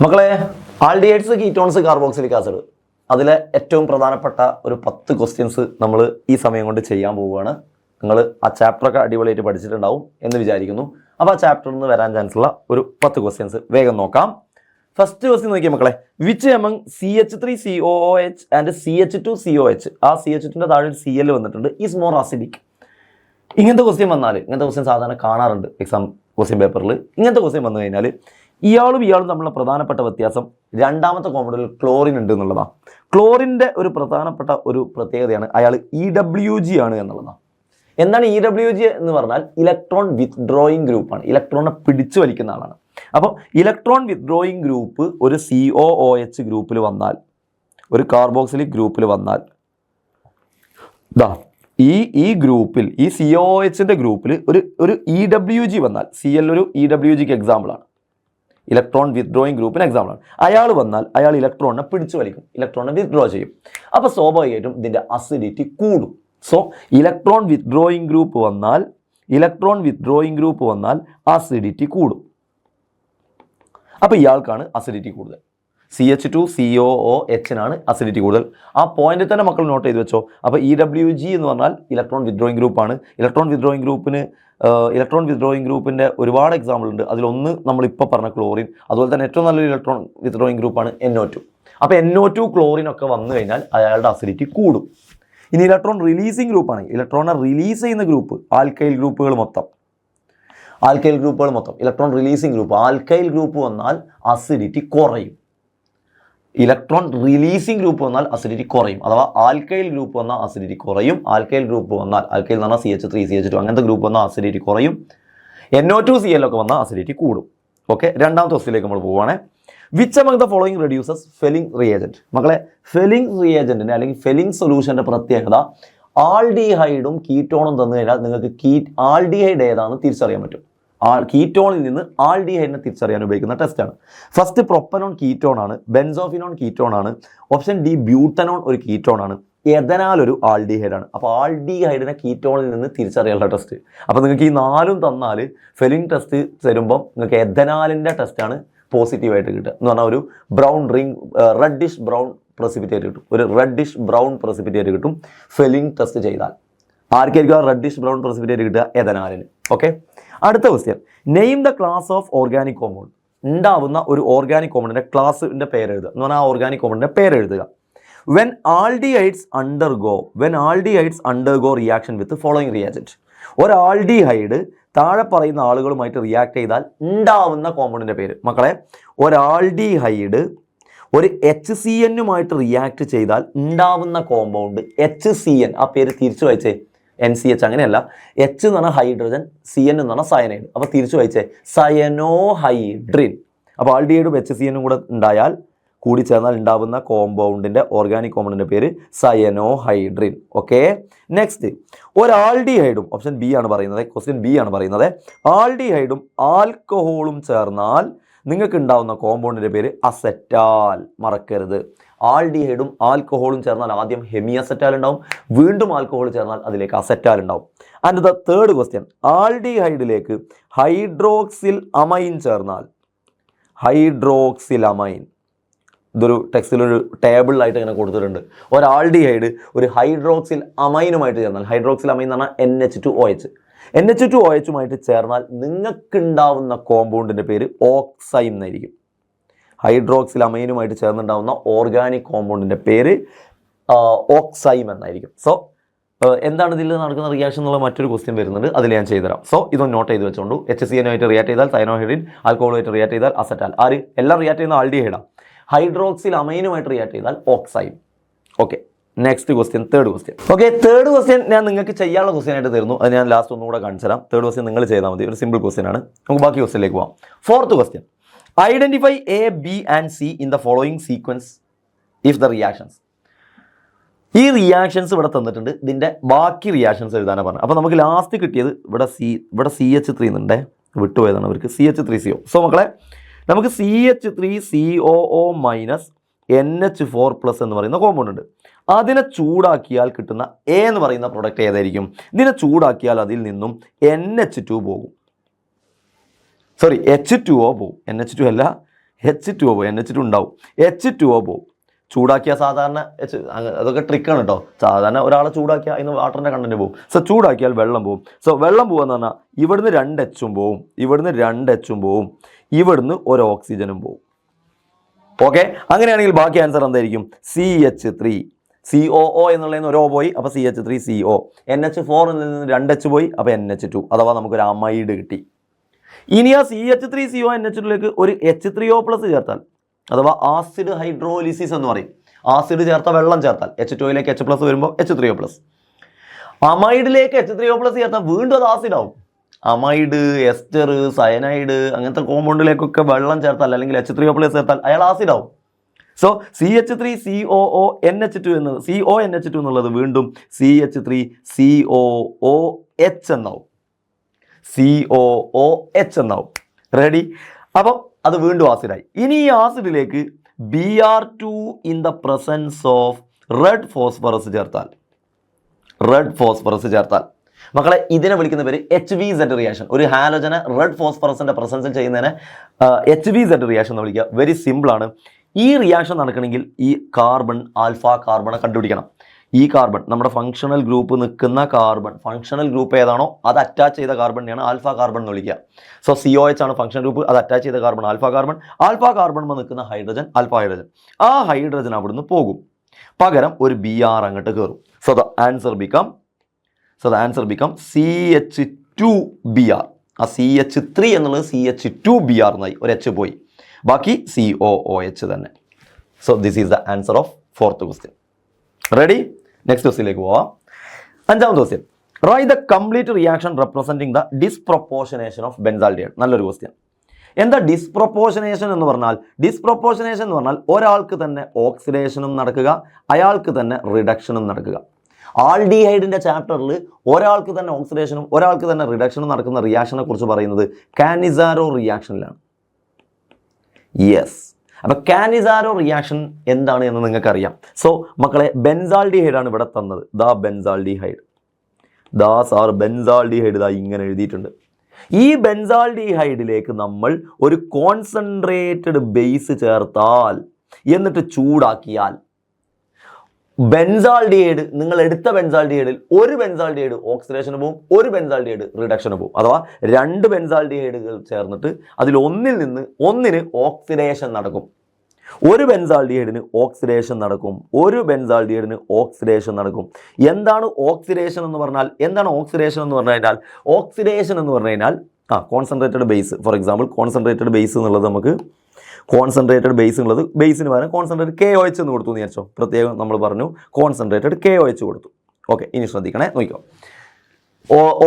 മക്കളെ, aldehydes, ketones, carboxylic acid, അതിലെ ഏറ്റവും പ്രധാനപ്പെട്ട ഒരു 10 ക്വസ്റ്റ്യൻസ് നമ്മൾ ഈ സമയം കൊണ്ട് ചെയ്യാൻ പോവുകയാണ്. നിങ്ങൾ ആ ചാപ്റ്ററൊക്കെ അടിപൊളിയായിട്ട് പഠിച്ചിട്ടുണ്ടാവും എന്ന് വിചാരിക്കുന്നു. അപ്പോൾ ആ ചാപ്റ്ററിൽ നിന്ന് വരാൻ ചാൻസ് ഉള്ള ഒരു 10 ക്വസ്റ്റ്യൻസ് വേഗം നോക്കാം. ഫസ്റ്റ് ക്വസ്റ്റ്യൻ നോക്കിയാൽ മക്കളെ, which among CH3COOH and CH2COH, ആ CH2ൻ്റെ താഴെ ഒരു Cl വന്നിട്ടുണ്ട്, ഈസ് മോർ അസിഡിക്. ഇങ്ങനത്തെ ക്വസ്റ്റ്യൻ സാധാരണ കാണാറുണ്ട് എക്സാം ക്വസ്റ്റ്യൻ പേപ്പറിൽ. ഇങ്ങനത്തെ ക്വസ്റ്റ്യൻ വന്നു കഴിഞ്ഞാൽ ഇയാളും തമ്മിലുള്ള പ്രധാനപ്പെട്ട വ്യത്യാസം രണ്ടാമത്തെ കോമ്പൗണ്ടിൽ ക്ലോറിൻ ഉണ്ട് എന്നുള്ളതാണ്. ക്ലോറിൻ്റെ ഒരു പ്രധാനപ്പെട്ട ഒരു പ്രത്യേകതയാണ് അയാൾ EWG ആണ് എന്നുള്ളതാണ്. എന്താണ് EWG എന്ന് പറഞ്ഞാൽ? ഇലക്ട്രോൺ വിത്ത്ഡ്രോയിങ് ഗ്രൂപ്പാണ്. ഇലക്ട്രോണിനെ പിടിച്ചു വലിക്കുന്ന ആളാണ്. അപ്പോൾ ഇലക്ട്രോൺ വിത്ത്ഡ്രോയിങ് ഗ്രൂപ്പ് ഒരു COOH ഗ്രൂപ്പിൽ വന്നാൽ, ഒരു കാർബോക്സിലിക് ഗ്രൂപ്പിൽ വന്നാൽ, ഈ ഗ്രൂപ്പിൽ, ഈ COOHൻ്റെ ഗ്രൂപ്പിൽ ഒരു EWG വന്നാൽ, Cl ഒരു EWGക്ക് എക്സാമ്പിളാണ്, ഇലക്ട്രോൺ വിത്ത്ഡ്രോയിങ് ഗ്രൂപ്പിന് എക്സാമ്പിളാണ്. അയാൾ വന്നാൽ അയാൾ ഇലക്ട്രോണിനെ പിടിച്ചു വലിക്കും, ഇലക്ട്രോണിനെ വിത്ത്ഡ്രോ ചെയ്യും. അപ്പോൾ സ്വാഭാവികമായിട്ടും ഇതിൻ്റെ അസിഡിറ്റി കൂടും. സോ ഇലക്ട്രോൺ വിത്ത്ഡ്രോയിങ് ഗ്രൂപ്പ് വന്നാൽ അസിഡിറ്റി കൂടും. അപ്പോൾ ഇയാൾക്കാണ് അസിഡിറ്റി കൂടുതൽ. CH2COOH അസിഡിറ്റി കൂടുതൽ. ആ പോയിന്റിൽ തന്നെ മക്കൾ നോട്ട് ചെയ്ത് വെച്ചോ. അപ്പോൾ EWG എന്ന് പറഞ്ഞാൽ ഇലക്ട്രോൺ വിത്ത്ഡ്രോയിങ് ഗ്രൂപ്പാണ്. ഇലക്ട്രോൺ വിത്ത്ഡ്രോയിങ് ഗ്രൂപ്പിൻ്റെ ഒരുപാട് എക്സാമ്പിൾ ഉണ്ട്. അതിലൊന്ന് നമ്മളിപ്പോൾ പറഞ്ഞ ക്ലോറിൻ. അതുപോലെ തന്നെ ഏറ്റവും നല്ലൊരു ഇലക്ട്രോൺ വിത്ത്ഡ്രോയിങ് ഗ്രൂപ്പാണ് NO2. അപ്പോൾ NO2 ക്ലോറിൻ ഒക്കെ വന്നു കഴിഞ്ഞാൽ അയാളുടെ അസിഡിറ്റി കൂടും. ഇനി ഇലക്ട്രോൺ റിലീസിങ് ഗ്രൂപ്പാണ്. ഇലക്ട്രോണെ റിലീസ് ചെയ്യുന്ന ഗ്രൂപ്പ്, ആൽക്കൈൽ ഗ്രൂപ്പുകൾ മൊത്തം electron releasing group, alkyl group വന്നാൽ അസിഡിറ്റി കുറയും. ഇലക്ട്രോൺ റിലീസിങ് ഗ്രൂപ്പ് വന്നാൽ അസിഡിറ്റി കുറയും, അഥവാ ആൽക്കൈൽ ഗ്രൂപ്പ് വന്നാൽ അസിഡിറ്റി കുറയും. ആൽക്കൈൽ ഗ്രൂപ്പ് വന്നാൽ, ആൽക്കൈൽ എന്ന് പറഞ്ഞാൽ CH3, CH2 അങ്ങനത്തെ ഗ്രൂപ്പ് വന്നാൽ അസിഡിറ്റി കുറയും. NO2Cl ഒക്കെ വന്നാൽ അസിഡിറ്റി കൂടും. ഓക്കെ, രണ്ടാമത്തെ ക്വസ്റ്റ്യനിലേക്ക് നമ്മൾ പോവുകയാണ്. Which among the following reduces Fehling reagent? മക്കളെ, ഫെലിംഗ് റിയേജന്റിന്റെ അല്ലെങ്കിൽ ഫെലിംഗ് സൊല്യൂഷന്റെ പ്രത്യേകത, ആൾഡിഹൈഡും കീറ്റോണും തന്നു കഴിഞ്ഞാൽ നിങ്ങൾക്ക് ആൾഡിഹൈഡ് ഏതാണെന്ന് തിരിച്ചറിയാൻ പറ്റും. കീറ്റോണിൽ നിന്ന് ആൾഡിഹൈഡിനെ തിരിച്ചറിയാൻ ഉപയോഗിക്കുന്ന ടെസ്റ്റാണ്. ഫസ്റ്റ് പ്രൊപ്പനോൺ കീറ്റോൺ ആണ്, ബെൻസോഫിനോൺ കീറ്റോൺ ആണ്, ഓപ്ഷൻ ഡി ബ്യൂട്ടനോൺ ഒരു കീറ്റോൺ ആണ്, എഥനാൽ ഒരു ആൾഡിഹൈഡാണ്. അപ്പോൾ ആൾഡിഹൈഡിനെ കീറ്റോണിൽ നിന്ന് തിരിച്ചറിയാനുള്ള ടെസ്റ്റ്. അപ്പോൾ നിങ്ങൾക്ക് ഈ 4 തന്നാൽ ഫെലിംഗ് ടെസ്റ്റ് തരുമ്പം നിങ്ങൾക്ക് എഥനാലിൻ്റെ ടെസ്റ്റാണ് പോസിറ്റീവായിട്ട് കിട്ടുക. എന്ന് പറഞ്ഞാൽ ഒരു റെഡിഷ് ബ്രൗൺ പ്രസിപ്പിറ്റേറ്റ് കിട്ടും ഫെലിംഗ് ടെസ്റ്റ് ചെയ്താൽ. ആർക്കായിരിക്കും റെഡിഷ് ബ്രൗൺ പ്രസിപ്പിറ്റേറ്റ് കിട്ടുക? എഥനാലിന്. ഓക്കെ, അടുത്ത question, name the class of organic compound. ഉണ്ടാവുന്ന ഒരു ഓർഗാനിക് കോമ്പൗണ്ടിൻ്റെ ക്ലാസിൻ്റെ പേരെഴുതുക. എന്ന് പറഞ്ഞാൽ ആ ഓർഗാനിക് കോമ്പൗണ്ടിൻ്റെ പേരെഴുതുക. When aldehydes undergo reaction with following reagent. ഒരു ആൾഡിഹൈഡ് താഴെ പറയുന്ന ആളുകളുമായിട്ട് റിയാക്ട് ചെയ്താൽ ഉണ്ടാവുന്ന കോമ്പൗണ്ടിൻ്റെ പേര്. മക്കളെ, ഒരു ആൾഡിഹൈഡ് ഒരു HCN റിയാക്ട് ചെയ്താൽ ഉണ്ടാവുന്ന കോമ്പൗണ്ട് HCN. ആ പേര് തിരിച്ചു വായിച്ചേ, NCH അങ്ങനെയല്ല. H എന്ന് പറഞ്ഞാൽ ഹൈഡ്രജൻ, CN എന്ന് പറഞ്ഞാൽ സയനൈഡ്. അപ്പോൾ തിരിച്ചു വായിച്ചേ, സയനോഹൈഡ്രിൻ. അപ്പോൾ ആൾഡിഹൈഡും HCN കൂടെ ഉണ്ടായാൽ, കൂടി ചേർന്നാൽ ഉണ്ടാവുന്ന കോമ്പൗണ്ടിൻ്റെ, ഓർഗാനിക് കോമ്പൗണ്ടിൻ്റെ പേര് സയനോഹൈഡ്രിൻ. ഓക്കെ, നെക്സ്റ്റ്, ഒരു ആൾഡിഹൈഡും, ഓപ്ഷൻ ബി ആണ് പറയുന്നത്, ക്വസ്റ്റ്യൻ ബി ആണ് പറയുന്നത്, ആൾഡിഹൈഡും ആൽക്കഹോളും ചേർന്നാൽ നിങ്ങൾക്ക് ഉണ്ടാവുന്ന കോമ്പൗണ്ടിൻ്റെ പേര് അസെറ്റാൽ. മറക്കരുത്, ആൾഡിഹൈഡും ആൽക്കഹോളും ചേർന്നാൽ ആദ്യം ഹെമി അസെറ്റാൽ ഉണ്ടാവും, വീണ്ടും ആൽക്കഹോൾ ചേർന്നാൽ അതിലേക്ക് അസെറ്റാൽ ഉണ്ടാവും. ആൻഡ് ദ തേർഡ് ക്വസ്റ്റ്യൻ, ആൾഡിഹൈഡിലേക്ക് ഹൈഡ്രോക്സിൽ അമൈൻ ചേർന്നാൽ, ഇതൊരു ടെക്സ്റ്റിലൊരു ടേബിളിലായിട്ട് ഇങ്ങനെ കൊടുത്തിട്ടുണ്ട്. ഒരു ആൾഡിഹൈഡ് ഒരു ഹൈഡ്രോക്സിൽ അമൈനുമായിട്ട് ചേർന്നാൽ, ഹൈഡ്രോക്സിൽ അമൈൻ എന്ന് പറഞ്ഞാൽ NH2OH ചേർന്നാൽ നിങ്ങൾക്കുണ്ടാവുന്ന കോമ്പൗണ്ടിൻ്റെ പേര് ഓക്സൈം എന്നായിരിക്കും. ഹൈഡ്രോക്സിൽ അമൈനുമായിട്ട് ചേർന്നുണ്ടാവുന്ന ഓർഗാനിക് കോമ്പൗണ്ടിൻ്റെ പേര് ഓക്സൈം എന്നായിരിക്കും. സോ എന്താണ് ഇതിൽ നടക്കുന്ന റിയാക്ഷൻ എന്നുള്ള മറ്റൊരു ക്വസ്റ്റ്യൻ വരുന്നുണ്ട്, അതിൽ ഞാൻ ചെയ്തുതരാം. സോ ഇതൊന്ന് നോട്ട് ചെയ്ത് വെച്ചോണ്ടു. HCN റിയാക്ട് ചെയ്താൽ സയനോഹൈഡ്രിൻ, ആൽക്കഹോളുമായിട്ട് റിയാക്ട് ചെയ്താൽ അസെറ്റാൽ. എല്ലാം റിയാക്ട് ചെയ്യുന്ന ആൾഡിഹൈഡാണ്. ഹൈഡ്രോക്സിൽ അമൈനുമായിട്ട് റിയാക്ട് ചെയ്താൽ oxime. Okay, next question, third question. Okay, third question ഞാൻ നിങ്ങൾക്ക് ചെയ്യാനുള്ള ക്വസ്റ്റ്യൻ ആയിട്ട് തരുന്നു. അത് ഞാൻ ലാസ്റ്റ് ഒന്നുകൂടെ കാണിച്ചു തരാം. തേർഡ് ക്വസ്റ്റ്യൻ നിങ്ങൾ ചെയ്താൽ മതി, ഒരു സിമ്പിൾ ക്വസ്റ്റ്യൻ ആണ്. നമുക്ക് ബാക്കി ക്വസ്റ്റ്യനിലേക്ക് പോകാം. Fourth question, identify A, B and C in the following sequence if the reactions. ഈ റിയാക്ഷൻസ് ഇവിടെ തന്നിട്ടുണ്ട്, ഇതിൻ്റെ ബാക്കി റിയാക്ഷൻസ് എഴുതാനാണ് പറഞ്ഞത്. അപ്പോൾ നമുക്ക് ലാസ്റ്റ് കിട്ടിയത് ഇവിടെ CH3 എന്നുണ്ടേ, വിട്ടുപോയതാണ് അവർക്ക്, CH3CO. സോ മക്കളെ, നമുക്ക് CH3COO NH4+ എന്ന് പറയുന്ന കോമ്പൗണ്ട് ഉണ്ട്. അതിനെ ചൂടാക്കിയാൽ കിട്ടുന്ന A എന്ന് പറയുന്ന പ്രൊഡക്റ്റ് ഏതായിരിക്കും? ഇതിനെ ചൂടാക്കിയാൽ അതിൽ നിന്നും NH2 പോകും, H2O പോകും. NH2 അല്ല, H2O പോയി, NH2 ഉണ്ടാവും, H2O പോവും. ചൂടാക്കിയാൽ സാധാരണ അതൊക്കെ ട്രിക്കാണ് കേട്ടോ. സാധാരണ ഒരാളെ ചൂടാക്കിയാൽ അതിന് വാട്ടറിൻ്റെ കണ്ടന്റ് പോകും. സോ ചൂടാക്കിയാൽ വെള്ളം പോകും. സോ വെള്ളം പോകുമെന്ന് പറഞ്ഞാൽ ഇവിടുന്ന് 2 H പോവും, ഇവിടുന്ന് 2 H പോവും, ഇവിടുന്ന് ഒരു ഓക്സിജനും പോവും. ഓക്കെ, അങ്ങനെയാണെങ്കിൽ ബാക്കി ആൻസർ എന്തായിരിക്കും? CH3. COO എന്നുള്ളതിന് ഒരു O പോയി, അപ്പോൾ CH3CO. NH4 നിന്ന് 2 H പോയി, അപ്പോൾ NH2. അഥവാ നമുക്കൊരു അമൈഡ് കിട്ടി. ഇനി ആ CH3CO NH2ലേക്ക് ഒരു H3O+ ചേർത്താൽ, അഥവാ ആസിഡ് ഹൈഡ്രോലിസിസ് എന്ന് പറയും. ആസിഡ് ചേർത്താൽ വെള്ളം ചേർത്താൽ H2ലേക്ക് H+ വരുമ്പോൾ H3O+. അമൈഡിലേക്ക് H3O+ ചേർത്താൽ വീണ്ടും അത് ആസിഡ് ആവും. അമൈഡ്, എസ്റ്റർ, സയനൈഡ് അങ്ങനത്തെ കോമ്പൗണ്ടിലേക്കൊക്കെ വെള്ളം ചേർത്താൽ അല്ലെങ്കിൽ H3O+ ചേർത്താൽ അയാൾ ആസിഡ് ആവും. സോ CH3COO NH2 എന്നത് CONH2 എന്നുള്ളത് വീണ്ടും CH3COOH എന്നാവും. COOH എന്നാവും. റെഡി? അപ്പം അത് വീണ്ടും ആസിഡായി. ഇനി ഈ ആസിഡിലേക്ക് Br2 in the presence of red phosphorus ചേർത്താൽ, മക്കളെ ഇതിനെ വിളിക്കുന്ന പേര് HVZ റിയാക്ഷൻ. ഒരു ഹാലോജനെ റെഡ് ഫോസ്ഫറസിന്റെ പ്രസൻസിൽ ചെയ്യുന്നതിനെ HVZ റിയാക്ഷൻ എന്ന് വിളിക്കുക. വെരി സിമ്പിളാണ്. ഈ റിയാക്ഷൻ നടക്കണമെങ്കിൽ ഈ കാർബൺ, ആൽഫ കാർബണെ കണ്ടുപിടിക്കണം. ഈ കാർബൺ നമ്മുടെ ഫങ്ഷണൽ ഗ്രൂപ്പ് നിൽക്കുന്ന കാർബൺ, ഫങ്ഷണൽ ഗ്രൂപ്പ് ഏതാണോ അത് അറ്റാച്ച് ചെയ്ത കാർബണിനെയാണ് ആൽഫ കാർബൺ എന്ന് വിളിക്കുക. സോ COH ആണ് ഫങ്ഷണൽ ഗ്രൂപ്പ്, അത് അറ്റാച്ച് ചെയ്ത കാർബൺ ആൽഫ കാർബൺ. ആൽഫ കാർബണിൽ നിൽക്കുന്ന ഹൈഡ്രജൻ ആൽഫ ഹൈഡ്രജൻ. ആ ഹൈഡ്രജൻ അവിടുന്ന് പോകും, പകരം ഒരു Br അങ്ങോട്ട് കയറും. So the answer become CH2Br. ആ CH3 എന്നുള്ളത് CH2Br എന്നായി, ഒരു H പോയി, ബാക്കി COOH തന്നെ. So this is the answer of 4th question. Ready? Next ക്വസ്റ്റ്യനിലേക്ക് പോവാം. 5ാമത്തെ question. Write the complete reaction representing the disproportionation of benzaldehyde. നല്ലൊരു ക്വസ്റ്റ്യൻ. എന്താ ഡിസ്പ്രൊപ്പോർഷനേഷൻ എന്ന് പറഞ്ഞാൽ? ഡിസ്പ്രൊപ്പോർഷനേഷൻ എന്ന് പറഞ്ഞാൽ ഒരാൾക്ക് തന്നെ ഓക്സിഡേഷനും നടക്കുക, അയാൾക്ക് തന്നെ റിഡക്ഷനും നടക്കുക. ആൽഡിഹൈഡിന്റെ ചാപ്റ്ററിൽ ഒരാൾക്ക് തന്നെ ഓക്സിഡേഷനും ഒരാൾക്ക് തന്നെ റിഡക്ഷനും നടക്കുന്ന റിയാക്ഷനെ കുറിച്ച് പറയുന്നത് കാനിസാരോ റിയാക്ഷനിലാണ്. യെസ്, അപ്പോൾ കാനിസാരോ റിയാക്ഷൻ എന്താണ് എന്ന് നിങ്ങൾക്കറിയാം. സോ മക്കളെ, ബെൻസാൽഡിഹൈഡ് ആണ് ഇവിടെ തന്നത്. ബെൻസാൽഡിഹൈഡ് ഇങ്ങനെ എഴുതിയിട്ടുണ്ട്. ഈ ബെൻസാൽഡിഹൈഡിലേക്ക് നമ്മൾ ഒരു കോൺസെൻട്രേറ്റഡ് ബേസ് ചേർത്താൽ, എന്നിട്ട് ചൂടാക്കിയാൽ ബെൻസാൽഡിഹൈഡ്, നിങ്ങൾ എടുത്ത ബെൻസാൽഡിഹൈഡിൽ ഒരു ബെൻസാൽഡിഹൈഡ് ഓക്സിഡേഷന് പോകും, ഒരു ബെൻസാൽഡിഹൈഡ് റിഡക്ഷന് പോകും. അഥവാ 2 ബെൻസാൽഡിഹൈഡുകൾ ചേർന്നിട്ട് അതിൽ ഒന്നിന് ഓക്സിഡേഷൻ നടക്കും. ഒരു ബെൻസാൽഡിഹൈഡിന് ഓക്സിഡേഷൻ നടക്കും, ഒരു ബെൻസാൽഡിഹൈഡിന് ഓക്സിഡേഷൻ നടക്കും. എന്താണ് ഓക്സിഡേഷൻ എന്ന് പറഞ്ഞാൽ? ഓക്സിഡേഷൻ എന്ന് പറഞ്ഞു കഴിഞ്ഞാൽ concentrated base. For example concentrated base എന്നുള്ളത് നമുക്ക് ബേസിന് പകരം കോൺസെൻട്രേറ്റഡ് KOH എന്ന് കൊടുത്തു എന്ന് വിചാരിച്ചോ. പ്രത്യേകം നമ്മൾ പറഞ്ഞു കോൺസെൻട്രേറ്റഡ് KOH കൊടുത്തു. ഓക്കെ, ഇനി ശ്രദ്ധിക്കണേ, നോക്കിക്കോ.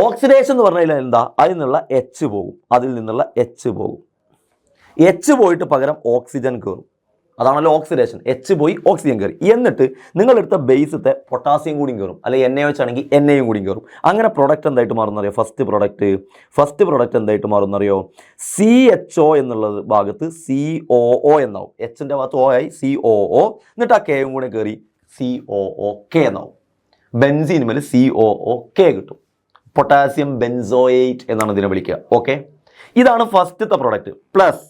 ഓക്സിഡേഷൻ എന്ന് പറഞ്ഞാൽ എന്താ? അതിൽ നിന്നുള്ള H പോകും, H പോയിട്ട് പകരം ഓക്സിജൻ കയറും. അതാണല്ലോ ഓക്സിഡേഷൻ. H പോയി ഓക്സിജൻ കയറി, എന്നിട്ട് നിങ്ങളെടുത്ത ബേസത്തെ പൊട്ടാസ്യം കൂടി കയറും, അല്ലെങ്കിൽ NaOH ആണെങ്കിൽ NAയും കൂടി കയറും. അങ്ങനെ പ്രൊഡക്റ്റ് എന്തായിട്ട് മാറുന്നറിയോ? ഫസ്റ്റ് പ്രൊഡക്റ്റ് എന്തായിട്ട് മാറുന്നറിയോ? CHO എന്നുള്ളത് ഭാഗത്ത് COO എന്നാവും. Hന്റെ ഭാഗത്ത് O ആയി COO, എന്നിട്ട് ആ Kയും കൂടെ കയറി COOK എന്നാവും. ബെൻസീനുമേൽ COOK കിട്ടും. പൊട്ടാസ്യം ബെൻസോയേറ്റ് എന്നാണ് ഇതിനെ വിളിക്കുക. ഓക്കെ, ഇതാണ് ഫസ്റ്റത്തെ പ്രൊഡക്റ്റ്. പ്ലസ്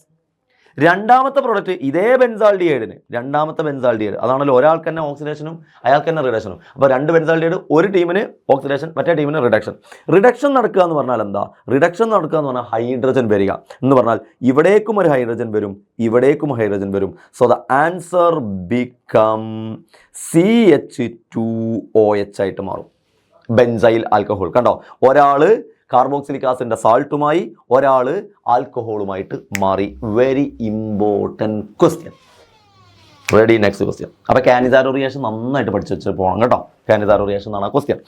രണ്ടാമത്തെ പ്രൊഡക്റ്റ് ഇതേ ബെൻസാൽഡിഹൈഡിന്, അതാണല്ലോ ഒരാൾക്ക് തന്നെ ഓക്സിഡേഷനും അയാൾക്ക് തന്നെ റിഡക്ഷനും. അപ്പോൾ 2 ബെൻസാൽഡിഹൈഡ്, ഒരു ടീമിന് ഓക്സിഡേഷൻ, മറ്റേ ടീമിന് റിഡക്ഷൻ നടക്കുക എന്ന് പറഞ്ഞാൽ എന്താ? ഹൈഡ്രജൻ വരിക എന്ന് പറഞ്ഞാൽ ഇവിടേക്കും ഒരു ഹൈഡ്രജൻ വരും, ഇവിടേക്കും ഹൈഡ്രജൻ വരും. So the answer become CH2OH ആയിട്ട് മാറും. Benzyl alcohol. കണ്ടോ, ഒരാള് കാർബോക്സിലിക് ആസിഡിന്റെ സാൾട്ടുമായി, ഒരാൾ ആൽക്കഹോളുമായിട്ട് മാറി. Very important question. Ready? Next question. അപ്പോൾ കാനിസാരോ റിയാക്ഷൻ നന്നായിട്ട് പഠിച്ചു വെച്ച് പോകണം കേട്ടോ. കാനിസാരോ റിയാക്ഷൻ എന്നാണ് question.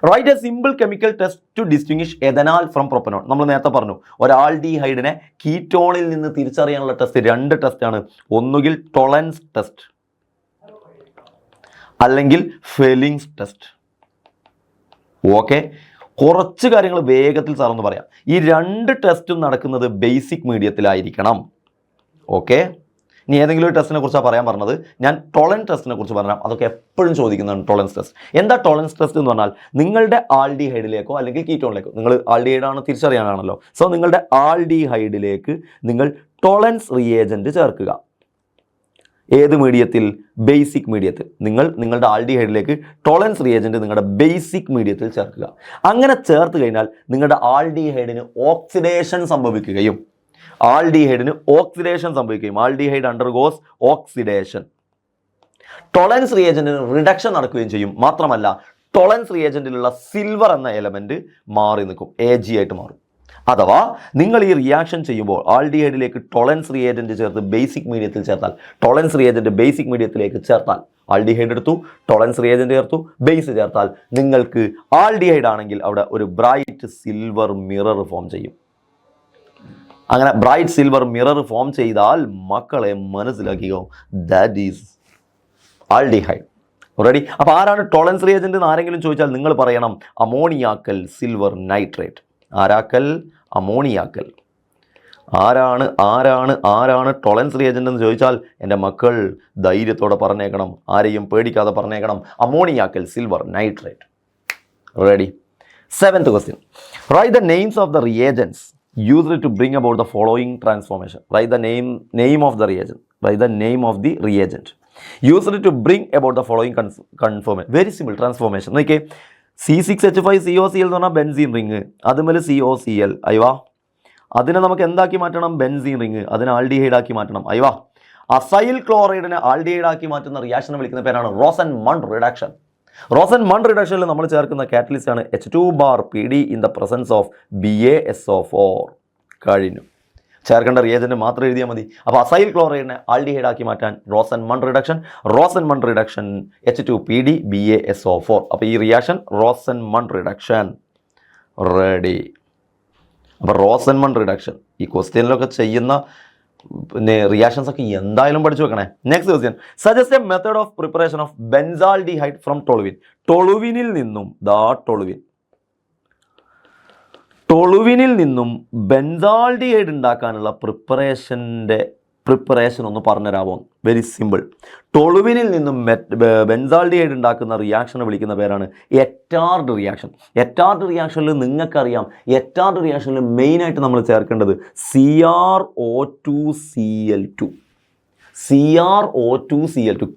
Write a simple chemical test to distinguish ethanal from propanol. നമ്മൾ നേരത്തെ പറഞ്ഞു ഒരു ആൽഡിഹൈഡിനെ കീറ്റോണിൽ നിന്ന് തിരിച്ചറിയാനുള്ള ടെസ്റ്റ് 2 ടെസ്റ്റാണ്. ഒന്നുകിൽ ടൊളൻസ് ടെസ്റ്റ് അല്ലെങ്കിൽ ഫെലിങ്സ് ടെസ്റ്റ്. ഓക്കെ, കുറച്ച് കാര്യങ്ങൾ വേഗത്തിൽ സാറൊന്ന് പറയാം. ഈ 2 ടെസ്റ്റും നടക്കുന്നത് ബേസിക് മീഡിയത്തിലായിരിക്കണം. ഓക്കെ, ഇനി ഏതെങ്കിലും ഒരു ടെസ്റ്റിനെ കുറിച്ചാണ് പറയാൻ പറഞ്ഞത്, ഞാൻ ടോളറൻസ് ടെസ്റ്റിനെ കുറിച്ച് പറഞ്ഞാൽ അതൊക്കെ എപ്പോഴും ചോദിക്കുന്നതാണ് ടോളറൻസ് ടെസ്റ്റ്. എന്താ ടോളറൻസ് ടെസ്റ്റ് എന്ന് പറഞ്ഞാൽ നിങ്ങളുടെ ആൽഡിഹൈഡിലേക്കോ അല്ലെങ്കിൽ കീറ്റോണിലേക്കോ, നിങ്ങൾ ആൽഡിഹൈഡാണ് തിരിച്ചറിയാനാണല്ലോ, സോ നിങ്ങളുടെ ആൽഡിഹൈഡിലേക്ക് നിങ്ങൾ ടോളറൻസ് റിയേജൻറ്റ് ചേർക്കുക. ഏത് മീഡിയത്തിൽ? ബേസിക് മീഡിയത്തിൽ. നിങ്ങളുടെ ആൽഡിഹൈഡിലേക്ക് ടോളറൻസ് റിയേജൻറ്റ് നിങ്ങളുടെ ബേസിക് മീഡിയത്തിൽ ചേർക്കുക. അങ്ങനെ ചേർത്ത് കഴിഞ്ഞാൽ നിങ്ങളുടെ ആൽഡിഹൈഡിന് ഓക്സിഡേഷൻ സംഭവിക്കുകയും ആൽഡിഹൈഡ് അണ്ടർഗോസ് ഓക്സിഡേഷൻ. ടോളറൻസ് റിയേജൻറ്റിന് റിഡക്ഷൻ നടക്കുകയും ചെയ്യും. മാത്രമല്ല ടോളറൻസ് റിയേജൻറ്റിലുള്ള സിൽവർ എന്ന എലമെൻറ്റ് മാറി നിൽക്കും, Ag ആയിട്ട് മാറും. അഥവാ നിങ്ങൾ ഈ റിയാക്ഷൻ ചെയ്യുമ്പോൾ ആൽഡിഹൈഡിലേക്ക് ടോളറൻസ് റിയേജൻറ്റ് ചേർത്ത് ബേസിക് മീഡിയത്തിൽ ചേർത്താൽ, ടോളറൻസ് റിയേജൻറ്റ് ബേസിക് മീഡിയത്തിലേക്ക് ചേർത്താൽ, ആൽഡിഹൈഡ് എടുത്തു, ടോളറൻസ് റിയേജൻറ്റ് ചേർത്തു, ബേസ് ചേർത്താൽ നിങ്ങൾക്ക് ആൽഡിഹൈഡ് ആണെങ്കിൽ അവിടെ ഒരു ബ്രൈറ്റ് സിൽവർ മിറർ ഫോം ചെയ്യും. അങ്ങനെ ബ്രൈറ്റ് സിൽവർ മിറർ ഫോം ചെയ്താൽ മക്കളെ മനസ്സിലാക്കിയോ, ദാറ്റ് ഈസ് ആൽഡിഹൈഡ്. റെഡി? അപ്പോൾ ആരാണ് ടോളറൻസ് റിയേജൻറ്റ് എന്ന് ആരെങ്കിലും ചോദിച്ചാൽ നിങ്ങൾ പറയണം അമോണിയാക്കൽ സിൽവർ നൈട്രേറ്റ്. അമോണിയാക്കൽ. ആരാണ് ടോളറൻസ് റിയേജൻറ്റ് എന്ന് ചോദിച്ചാൽ എൻ്റെ മക്കൾ ധൈര്യത്തോടെ പറഞ്ഞേക്കണം, ആരെയും പേടിക്കാതെ പറഞ്ഞേക്കണം, ammoniacal silver nitrate. Ready? 7th question. Write the names of the reagents used to bring about the following transformation. Write the name of the reagent. Write the name of the reagent used to bring about the following conformation. Very simple transformation. നോക്കിയേ, C6H5COCl എന്ന് പറഞ്ഞാൽ benzene ring, അതുമേൽ COCl. അയ്വാ, അതിനെ നമുക്ക് എന്താക്കി മാറ്റണം? Benzene ring. അതിനെ aldehyde ആക്കി മാറ്റണം. അയ്വാ, അസൈൽ ക്ലോറൈഡിനെ ആൽഡിഹൈഡ് ആക്കി മാറ്റുന്ന റിയാക്ഷനെ വിളിക്കുന്ന പേരാണ് റോസൻമണ്ട് റിഡക്ഷൻ. റോസൻമണ്ട് റിഡക്ഷനിൽ നമ്മൾ ചേർക്കുന്ന കാറ്റലിസ്റ്റ് ആണ് H2-PD in the presence of BaSO4. കഴിഞ്ഞു. ചേർക്കേണ്ട റിയേജൻറ്റ് മാത്രം എഴുതിയാൽ മതി. അപ്പോൾ അസൈൽ ക്ലോറൈഡിനെ ആൽഡിഹൈഡ് ആക്കി മാറ്റാൻ റോസൻമണ്ട് റിഡക്ഷൻ H2PD BaSO4. അപ്പോൾ ഈ റിയാക്ഷൻ റോസൻമണ്ട് റിഡക്ഷൻ. റെഡി? അപ്പോൾ റോസൻമണ്ട് റിഡക്ഷൻ ഈ ക്വസ്റ്റ്യനിലൊക്കെ ചെയ്യുന്ന റിയാക്ഷൻസ് ഒക്കെ എന്തായാലും പഠിച്ചു വെക്കണേ. Next question. Suggest a method of preparation of benzaldehyde from toluene. ടൊളുവിനിൽ നിന്നും ബെൻസാൽഡിഹൈഡ് ഉണ്ടാക്കാനുള്ള പ്രിപ്പറേഷൻ ഒന്ന് പറഞ്ഞുതരാമോ? Very simple. ടൊളുവിനിൽ നിന്നും ബെൻസാൽഡിഹൈഡ് ഉണ്ടാക്കുന്ന റിയാക്ഷനെ വിളിക്കുന്ന പേരാണ് എറ്റാർഡ് റിയാക്ഷൻ. എറ്റാർഡ് റിയാക്ഷനിൽ നിങ്ങൾക്കറിയാം, എറ്റാർഡ് റിയാക്ഷനിൽ മെയിനായിട്ട് നമ്മൾ ചേർക്കേണ്ടത് CrO2Cl2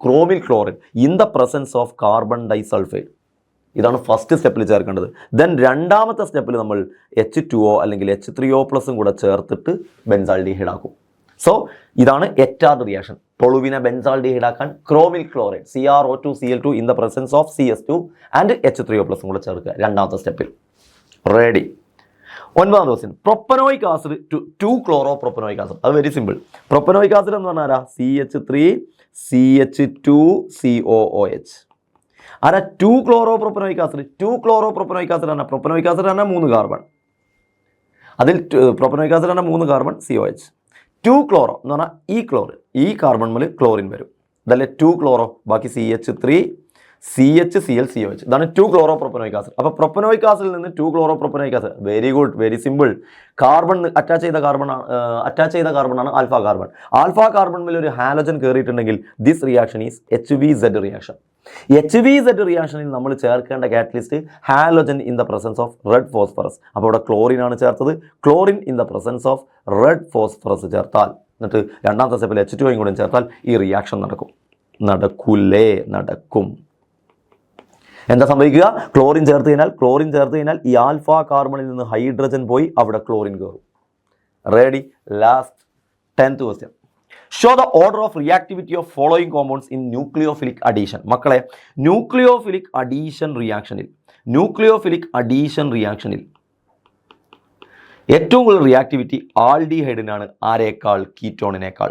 chromyl chloride in the presence of carbon disulphide. ഇതാണ് ഫസ്റ്റ് സ്റ്റെപ്പിൽ ചേർക്കേണ്ടത്. ദെൻ രണ്ടാമത്തെ സ്റ്റെപ്പിൽ നമ്മൾ H2O അല്ലെങ്കിൽ H3O+ കൂടെ ചേർത്തിട്ട് ബെൻസാൽഡിഹൈഡ് ആക്കും. സോ ഇതാണ് എറ്റാർഡ് റിയാക്ഷൻ. ടൊളുവിനെ ബെൻസാൽഡിഹൈഡ് ആക്കാൻ chromyl chloride CrO2Cl2 in the presence of CS2 and H3O+ കൂടെ ചേർക്കുക രണ്ടാമത്തെ സ്റ്റെപ്പിൽ. Ready? 9th question. Propanoic acid two chloro propanoic acid. അത് വെരി സിമ്പിൾ. പ്രൊപ്പനോയിക് ആസിഡ് എന്ന് പറഞ്ഞാൽ CH3CH2COOH. ആരാ? 2 chloro propanoic acid. 2 chloro propanoic acid ആണ്. പ്രൊപ്പനോയിക് ആസിഡ് ആണ് 3 കാർബൺ. അതിൽ പ്രൊപ്പനോയിക് ആസിഡ് ആണ് 3 കാർബൺ COH. 2 ക്ലോറോ എന്ന് പറഞ്ഞാൽ ഈ കാർബൺ മുതൽ ക്ലോറിൻ വരും. ഇതല്ലേ 2 ക്ലോറോ. ബാക്കി CH3CHCl ഇതാണ് 2 ക്ലോറോ പ്രൊപ്പനോയിക് ആസിഡ്. അപ്പോൾ പ്രൊപ്പനോയിക് ആസിഡിൽ നിന്ന് 2 chloro propanoic acid. Very good, very simple. Carbon attach ചെയ്ത കാർബണാണ് ആൽഫ കാർബൺ. ആൽഫ കാർബൺ മേൽ ഒരു ഹാലോജൻ കയറിയിട്ടുണ്ടെങ്കിൽ this reaction is HVZ reaction. HVZ റിയാക്ഷനിൽ നമ്മൾ ചേർക്കേണ്ട catalyst halogen in the presence of red phosphorus. അപ്പോൾ ഇവിടെ ക്ലോറിൻ ആണ് ചേർത്തത്. Chlorine in the presence of red phosphorus ചേർത്താൽ, എന്നിട്ട് രണ്ടാമത്തെ സ്റ്റെപ്പിൽ H2O കൂടെ ചേർത്താൽ ഈ റിയാക്ഷൻ നടക്കും. നടക്കും. എന്താ സംഭവിക്കുക? ക്ലോറിൻ ചേർത്ത് കഴിഞ്ഞാൽ ഈ ആൽഫ കാർബണിൽ നിന്ന് ഹൈഡ്രജൻ പോയി അവിടെ ക്ലോറിൻ കയറും. Ready? Last 10th question. Show the order of reactivity of following compounds in nucleophilic addition. മക്കളെ, ന്യൂക്ലിയോഫിലിക് അഡീഷൻ റിയാക്ഷനിൽ ഏറ്റവും കൂടുതൽ റിയാക്ടിവിറ്റി ആൽഡിഹൈഡിനാണ്. ആരേക്കാൾ? കീറ്റോണിനേക്കാൾ.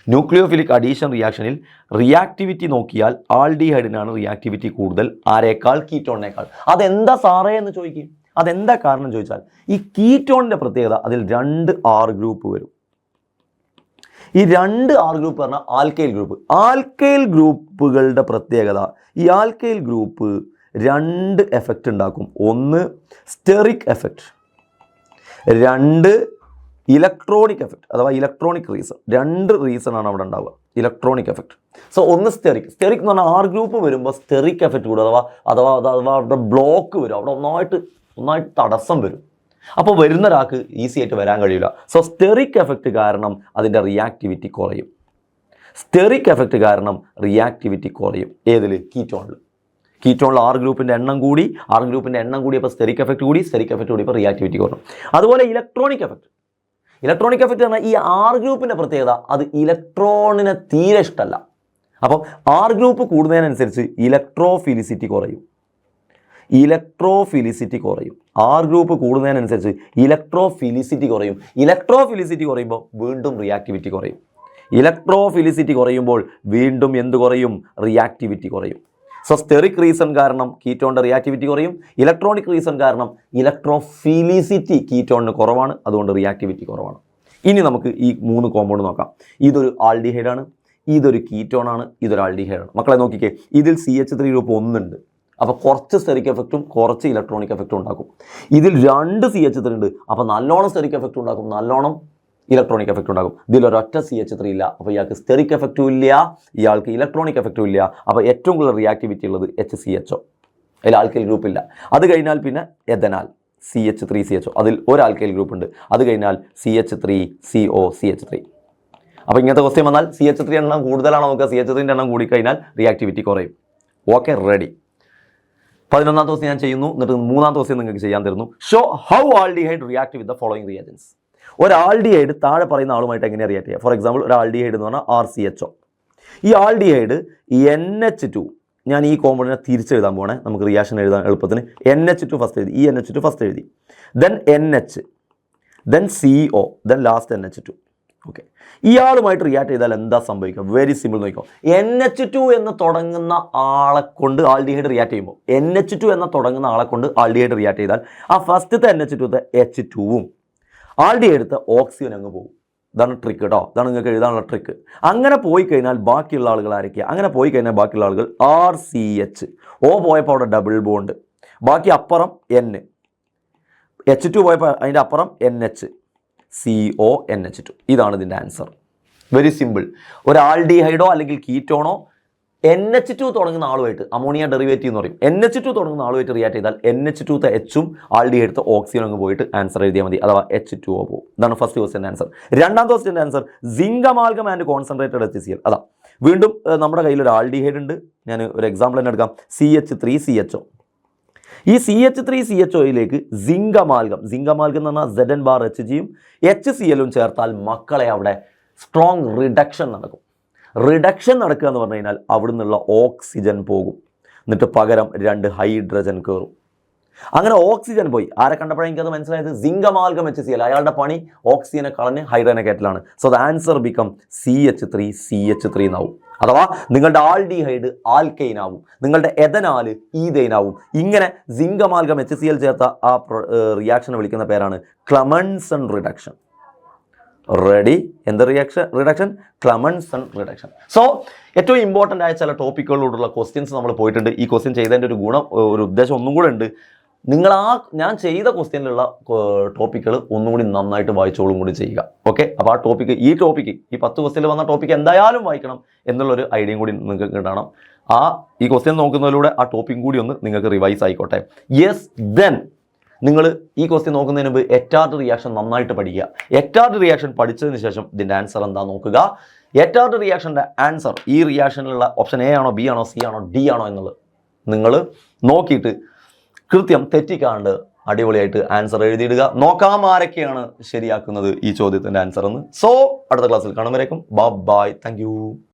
ന്യൂക്ലിയോഫിലിക് അഡീഷൻ റിയാക്ഷനിൽ റിയാക്ടിവിറ്റി നോക്കിയാൽ ആൽഡിഹൈഡിനാണ് റിയാക്ടിവിറ്റി കൂടുതൽ. ആരേക്കാൾ? കീറ്റോണിനേക്കാൾ. അതെന്താ സാറേ എന്ന് ചോദിക്കും. അതെന്താ കാരണം ചോദിച്ചാൽ, ഈ കീറ്റോണിൻ്റെ പ്രത്യേകത അതിൽ 2 R ഗ്രൂപ്പ് വരും. ഈ 2 R ഗ്രൂപ്പ് പറഞ്ഞാൽ ആൽക്കൈൽ ഗ്രൂപ്പുകളുടെ പ്രത്യേകത, ഈ ആൽക്കൈൽ ഗ്രൂപ്പ് 2 എഫക്റ്റ് ഉണ്ടാക്കും. ഒന്ന് സ്റ്റെറിക് എഫക്റ്റ്, 2 ഇലക്ട്രോണിക് എഫക്റ്റ് അഥവാ ഇലക്ട്രോണിക് റീസൺ, രണ്ട് റീസണാണ് അവിടെ ഉണ്ടാവുക. Electronic effect. സോ ഒന്ന് സ്റ്റെറിക്. സ്റ്റെറിക് എന്ന് പറഞ്ഞാൽ ആർ ഗ്രൂപ്പ് വരുമ്പോൾ സ്റ്റെറിക് എഫക്റ്റ് കൂടും, അഥവാ അവിടെ ബ്ലോക്ക് വരും, അവിടെ ഒന്നായിട്ട് തടസ്സം വരും. അപ്പോൾ വരുന്ന ഒരാൾക്ക് ഈസി ആയിട്ട് വരാൻ കഴിയില്ല. സോ സ്റ്റെറിക് എഫക്റ്റ് കാരണം അതിൻ്റെ റിയാക്ടിവിറ്റി കുറയും. സ്റ്റെറിക് എഫക്റ്റ് കാരണം റിയാക്ടിവിറ്റി കുറയും. ഏതിൽ? കീറ്റോണിൽ ആർ ഗ്രൂപ്പിൻ്റെ എണ്ണം കൂടി, ആർ ഗ്രൂപ്പിൻ്റെ എണ്ണം കൂടിയപ്പോൾ സ്റ്റെറിക് എഫക്റ്റ് കൂടി, സ്റ്റെറിക് എഫക്റ്റ് കൂടിയപ്പോൾ റിയാക്ടിവിറ്റി കുറഞ്ഞു. അതുപോലെ ഇലക്ട്രോണിക് എഫക്റ്റ് പറഞ്ഞാൽ ഈ ആർ ഗ്രൂപ്പിൻ്റെ പ്രത്യേകത അത് ഇലക്ട്രോണിനെ തീരെ ഇഷ്ടമല്ല. അപ്പം ആർ ഗ്രൂപ്പ് കൂടുന്നതിനനുസരിച്ച് ഇലക്ട്രോഫിലിസിറ്റി കുറയും. ആർ ഗ്രൂപ്പ് കൂടുന്നതിനനുസരിച്ച് ഇലക്ട്രോഫിലിസിറ്റി കുറയുമ്പോൾ വീണ്ടും റിയാക്ടിവിറ്റി കുറയും. ഇലക്ട്രോഫിലിസിറ്റി കുറയുമ്പോൾ വീണ്ടും എന്ത് കുറയും? റിയാക്ടിവിറ്റി കുറയും. സോ സ്റ്റെറിക് റീസൺ കാരണം കീറ്റോണിൻ്റെ റിയാക്ടിവിറ്റി കുറയും. ഇലക്ട്രോണിക് റീസൺ കാരണം ഇലക്ട്രോഫിലിസിറ്റി കീറ്റോണിന് കുറവാണ്, അതുകൊണ്ട് റിയാക്ടിവിറ്റി കുറവാണ്. ഇനി നമുക്ക് ഈ 3 കോമ്പൗണ്ട് നോക്കാം. ഇതൊരു ആൾഡിഹൈഡാണ്, ഇതൊരു കീറ്റോണാണ്, ഇതൊരു ആൾഡിഹൈഡാണ്. മക്കളെ നോക്കിക്കേ, ഇതിൽ CH3 ഗ്രൂപ്പ് 1 ഉണ്ട്. അപ്പോൾ കുറച്ച് സ്റ്റെറിക് എഫക്റ്റും കുറച്ച് ഇലക്ട്രോണിക് എഫക്റ്റും ഉണ്ടാക്കും. ഇതിൽ 2 CH3 ഉണ്ട്, അപ്പോൾ നല്ലോണം സ്റ്റെറിക് എഫക്റ്റ് ഉണ്ടാക്കും, നല്ലോണം ഇലക്ട്രോണിക് എഫക്റ്റ് ഉണ്ടാകും. ഇതിലൊരൊറ്റ CH3 ഇല്ല, അപ്പോൾ ഇയാൾക്ക് സ്റ്റെറിക് എഫക്റ്റും ഇല്ല, ഇയാൾക്ക് ഇലക്ട്രോണിക് എഫക്റ്റും ഇല്ല. അപ്പോൾ ഏറ്റവും കൂടുതൽ റിയാക്ടിവിറ്റി ഉള്ളത് HCHO, അതിൽ ആൽക്കൈൽ ഗ്രൂപ്പ് ഇല്ല. അത് കഴിഞ്ഞാൽ പിന്നെ എഥനാൽ CH3CHO, അതിൽ ഒരു ആൽക്കൈൽ ഗ്രൂപ്പ് ഉണ്ട്. അത് കഴിഞ്ഞാൽ CH3COCH3. അപ്പോൾ ഇങ്ങനത്തെ ക്വസ്റ്റ്യൻ വന്നാൽ CH3 എണ്ണം കൂടുതലാണോ നോക്കുക, CH3ൻ്റെ എണ്ണം കൂടിക്കഴിഞ്ഞാൽ റിയാക്ടിവിറ്റി കുറയും. Okay, ready. 11ാമത്തെ ക്വസ്റ്റ്യൻ ഞാൻ ചെയ്യുന്നു, എന്നിട്ട് 3ാമത്തെ ക്വസ്റ്റ്യൻ നിങ്ങൾക്ക് ചെയ്യാൻ തരുന്നു. Show how aldehyde react with the following reagents. ഒരു ആൾഡിഹൈഡ് താഴെ പറയുന്ന ആളുമായിട്ട് എങ്ങനെ റിയാക്ട് ചെയ്യുക? ഫോർ എക്സാമ്പിൾ, ഒരു ആൾഡിഹൈഡ് എന്ന് പറഞ്ഞാൽ RCHO. ഈ ആൾഡിഹൈഡ് NH2, ഞാൻ ഈ കോമ്പൗണ്ടിനെ തിരിച്ചെഴുതാൻ പോകണേ, നമുക്ക് റിയാക്ഷൻ എഴുതാൻ എളുപ്പത്തിന്. NH2 ഫസ്റ്റ് എഴുതി, ഈ NH2 ഫസ്റ്റ് എഴുതി, then NH, then CO, then last NH2. Okay, ഇയാളുമായിട്ട് റിയാക്ട് ചെയ്താൽ എന്താ സംഭവിക്കുക? Very simple. നോക്കിക്കോ, NH2 എന്ന് തുടങ്ങുന്ന ആളെ കൊണ്ട് ആൾഡിഹൈഡ് റിയാക്ട് ചെയ്യുമ്പോൾ, NH2 എന്ന് തുടങ്ങുന്ന ആളെ കൊണ്ട് ആൾഡിഹൈഡ് റിയാക്ട് ചെയ്താൽ ആ ഫസ്റ്റത്തെ NH2ത്തെ H2വും ആൾഡിഹൈഡത്തെ ഓക്സിജൻ അങ്ങ് പോകും. ഇതാണ് ട്രിക്ക് കേട്ടോ, ഇതാണ് നിങ്ങൾക്ക് എഴുതാനുള്ള ട്രിക്ക്. അങ്ങനെ പോയി കഴിഞ്ഞാൽ ബാക്കിയുള്ള ആളുകൾ ആരൊക്കെയാണ്? അങ്ങനെ പോയി കഴിഞ്ഞാൽ ബാക്കിയുള്ള ആളുകൾ RCH, O പോയപ്പോൾ അവിടെ ഡബിൾ ബോണ്ട്, ബാക്കി അപ്പുറം N, H2 പോയപ്പോൾ അതിൻ്റെ അപ്പുറം NH, CONH2. ഇതാണ് ഇതിൻ്റെ ആൻസർ. Very simple. ഒരു ആൾഡിഹൈഡോ അല്ലെങ്കിൽ കീറ്റോണോ NH2 തുടങ്ങുന്ന ആളുമായിട്ട്, അമോണിയ ഡെറിവേറ്റീവ് എന്ന് പറയും, NH2 തുടങ്ങുന്ന ആളുമായിട്ട് റിയാക്ട് ചെയ്താൽ NH2ത്തെ Hഉം ആൾഡിഹൈഡത്തെ ഓക്സിജൻ അങ്ങ് പോയിട്ട് ആൻസർ എഴുതിയാൽ മതി, അഥവാ H2O പോകും. ഇതാണ് ഫസ്റ്റ് ക്വസ്റ്റ്യൻ്റെ ആൻസർ. രണ്ടാമത്തെ ക്വസ്റ്റ്യൻ്റെ answer zinc amalgam and concentrated HCl. അതാ വീണ്ടും നമ്മുടെ കയ്യിൽ ഒരു ആൾഡിഹൈഡ് ഉണ്ട്. ഞാൻ ഒരു എക്സാമ്പിൾ തന്നെ എടുക്കാം, CH3CHO. ഈ CH3CHOയിലേക്ക് സിങ്ക് അമാൽഗം എന്ന് പറഞ്ഞാൽ Zn⁻Hgയും HClഉം ചേർത്താൽ മക്കളെ അവിടെ സ്ട്രോങ് റിഡക്ഷൻ നടക്കും. റിഡക്ഷൻ നടക്കുക എന്ന് പറഞ്ഞു കഴിഞ്ഞാൽ അവിടെ നിന്നുള്ള ഓക്സിജൻ പോകും, എന്നിട്ട് പകരം 2 ഹൈഡ്രജൻ കയറും. അങ്ങനെ ഓക്സിജൻ പോയി. ആരെ കണ്ടപ്പോഴേ എനിക്കത് മനസ്സിലായത്? Zinc amalgam HCl. അയാളുടെ പണി ഓക്സിജനെ കളഞ്ഞ് ഹൈഡ്രജനെ കയറ്റലാണ്. So the answer become CH3CH3 എന്നാവും. അഥവാ നിങ്ങളുടെ ആൾഡിഹൈഡ് ആൽക്കൈൻ ആവും, നിങ്ങളുടെ എഥനാൽ ഈഥൈൻ ആവും. ഇങ്ങനെ സിങ്ക് അമാൽഗം HCl ചേർത്ത ആ റിയാക്ഷനെ വിളിക്കുന്ന പേരാണ് ക്ലമൻസൺ റിഡക്ഷൻ. റെഡി? എന്ത് റിഡക്ഷൻ? Clemmensen reduction. സോ ഏറ്റവും ഇമ്പോർട്ടൻ്റ് ആയ ചില ടോപ്പിക്കുകളോടുള്ള ക്വസ്റ്റ്യൻസ് നമ്മൾ പോയിട്ടുണ്ട്. ഈ ക്വസ്റ്റ്യൻ ചെയ്തതിൻ്റെ ഒരു ഉദ്ദേശം ഒന്നും കൂടെ ഉണ്ട്. നിങ്ങൾ ഞാൻ ചെയ്ത ക്വസ്റ്റ്യനിലുള്ള ടോപ്പിക്കുകൾ ഒന്നുകൂടി നന്നായിട്ട് വായിച്ചോളും കൂടി ചെയ്യുക. ഓക്കെ, അപ്പോൾ ഈ ടോപ്പിക്ക് ഈ 10 ക്വസ്റ്റ്യനിൽ വന്ന ടോപ്പിക്ക് എന്തായാലും വായിക്കണം എന്നുള്ളൊരു ഐഡിയയും കൂടി നിങ്ങൾക്ക് കിട്ടണം. ഈ ക്വസ്റ്റ്യൻ നോക്കുന്നതിലൂടെ ആ ടോപ്പിക്കും കൂടി ഒന്ന് നിങ്ങൾക്ക് റിവൈസ് ആയിക്കോട്ടെ. യെസ്, ദെൻ നിങ്ങൾ ഈ ക്വസ്റ്റ്യൻ നോക്കുന്നതിന് മുമ്പ് എറ്റാർഡ് റിയാക്ഷൻ നന്നായിട്ട് പഠിക്കുക. എറ്റാർഡ് റിയാക്ഷൻ പഠിച്ചതിന് ശേഷം ഇതിൻ്റെ ആൻസർ എന്താ നോക്കുക. എറ്റാർഡ് റിയാക്ഷൻ്റെ ആൻസർ ഈ റിയാക്ഷനിലുള്ള ഓപ്ഷൻ A ആണോ, B ആണോ, C ആണോ, D ആണോ എന്നുള്ളത് നിങ്ങൾ നോക്കിയിട്ട് കൃത്യം തെറ്റിക്കാണ്ട് അടിപൊളിയായിട്ട് ആൻസർ എഴുതിയിടുക. നോക്കാം ആരൊക്കെയാണ് ശരിയാക്കുന്നത് ഈ ചോദ്യത്തിൻ്റെ ആൻസർ എന്ന്. സോ അടുത്ത ക്ലാസ്സിൽ കാണുമ്പോഴേക്കും ബൈ, താങ്ക് യു.